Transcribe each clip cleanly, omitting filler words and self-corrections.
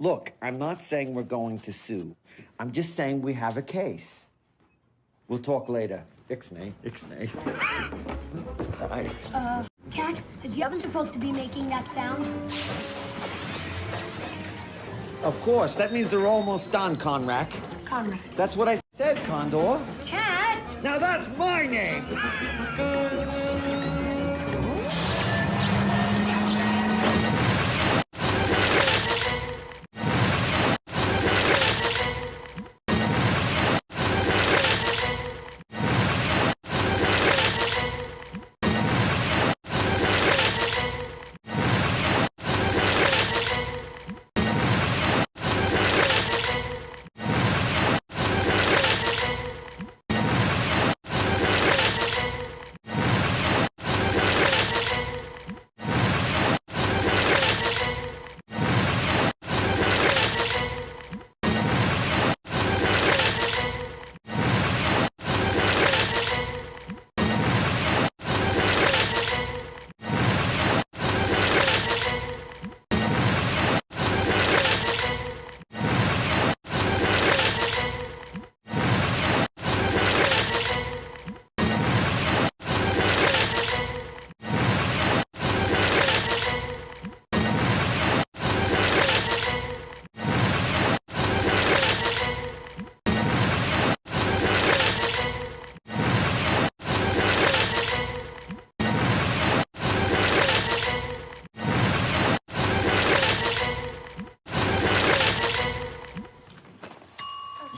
Look, I'm not saying we're going to sue. I'm just saying we have a case. We'll talk later. Ixnay, ixnay. Cat, is the oven supposed to be making that sound? Of course, that means they're almost done, Conrack. Conrad. That's what I said, Condor. Cat! Now that's my name!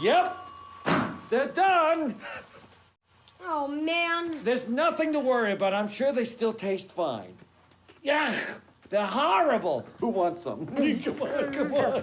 Yep, they're done. Oh, man. There's nothing to worry about. I'm sure they still taste fine. Yeah, they're horrible. Who wants some? Come on, come on.